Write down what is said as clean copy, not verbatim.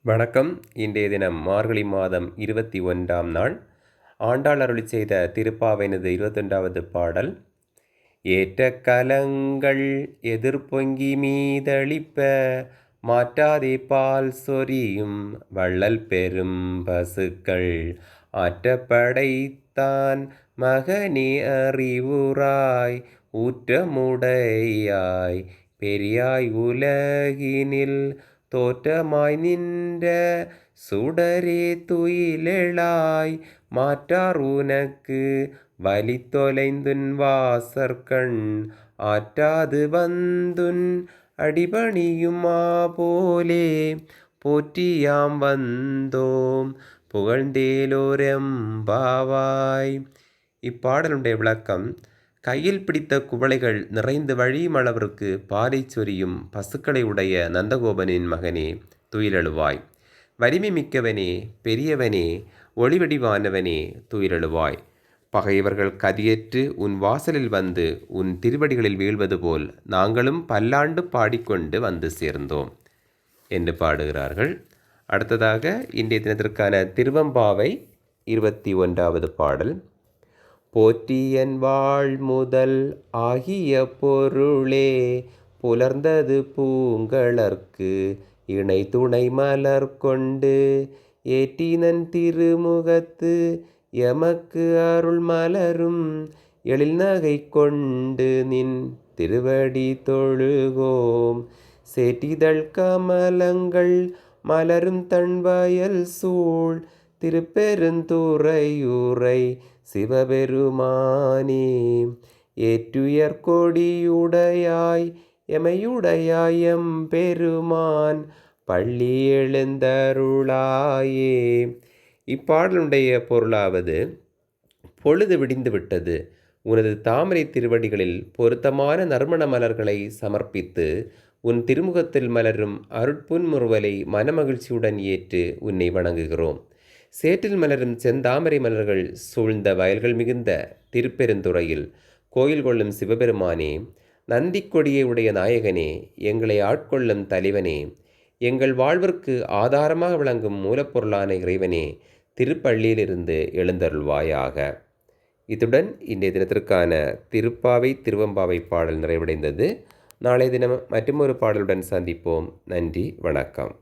வணக்கம். இன்றைய தினம் மார்கழி மாதம் 21ஆம் நாள். ஆண்டாள் அருளிச் செய்த திருப்பாவைனது 21வது பாடல். ஏற்ற கலங்கள் எதிர்பொங்கி மீதளிப்ப மாற்றாதே பால் சொரியும் வள்ளல் பெரும் பசுக்கள் ஆற்றப்படைத்தான் மகனே அறிவுராய் ஊற்றமுடையாய் பெரியாய் உலகினில் தோற்றமாய் நின்ற சுடரே துயிலெழாய் மாற்றார் உனக்கு வலி தொலைந்துன் வாசற்கண் ஆற்றாது வந்துன் அடிபணியுமா போலே போற்றியாம் வந்தோம் புகழ்ந்தேலோரெம்பாவாய். இப்பாடலுடைய விளக்கம்: கையில் பிடித்த குவளைகள் நிறைந்து வழியும் அளவிற்கு பாலை சொரியும் பசுக்களை உடைய நந்தகோபனின் மகனே துயிலெழுவாய். வலிமை மிக்கவனே, பெரியவனே, ஒளிவடிவானவனே துயிலெழுவாய். பகைவர்கள் கதியற்று உன் வாசலில் வந்து உன் திருவடிகளில் வீழ்வது போல் நாங்களும் பல்லாண்டு பாடிக்கொண்டு வந்து சேர்ந்தோம் என்று பாடுகிறார்கள். அடுத்ததாக இன்றைய தினத்திற்கான திருவெம்பாவை 21வது பாடல். போற்றியன் வாழ் முதல் ஆகிய பொருளே புலர்ந்தது பூங்கழற்கு இணை துணை மலர் கொண்டு ஏற்றினன் திருமுகத்து எமக்கு அருள் மலரும் எழில் நகை கொண்டு நின் திருவடி தொழுகோம். சேற்றிதழ் கமலங்கள் மலரும் தன்வயல் சூழ் திருப்பெருந்துறையூரை சிவபெருமானே ஏற்றுயர் கொடியுடையாய் எமையுடையாய் எம்பெருமான் பள்ளி எழுந்தருளாயே. இப்பாடலுடைய பொருளாவது: பொழுது விடிந்து விட்டது. உனது தாமரை திருவடிகளில் பொருத்தமான நறுமண மலர்களை சமர்ப்பித்து உன் திருமுகத்தில் மலரும் அருட்புன்முறுவலை மனமகிழ்ச்சியுடன் ஏற்று உன்னை வணங்குகிறோம். சேற்றில் மலரும் செந்தாமரை மலர்கள் சூழ்ந்த வயல்கள் மிகுந்த திருப்பெருந்துறையில் கோயில் கொள்ளும் சிவபெருமானே, நந்திக்கொடியை உடைய நாயகனே, எங்களை ஆட்கொள்ளும் தலைவனே, எங்கள் வாழ்விற்கு ஆதாரமாக விளங்கும் மூலப்பொருளான இறைவனே, திருப்பள்ளியிலிருந்து எழுந்தருள்வாயாக. இத்துடன் இன்றைய தினத்திற்கான திருப்பாவை திருவெம்பாவை பாடல் நிறைவடைந்தது. நாளைய தினம் மற்றொரு பாடலுடன் சந்திப்போம். நன்றி, வணக்கம்.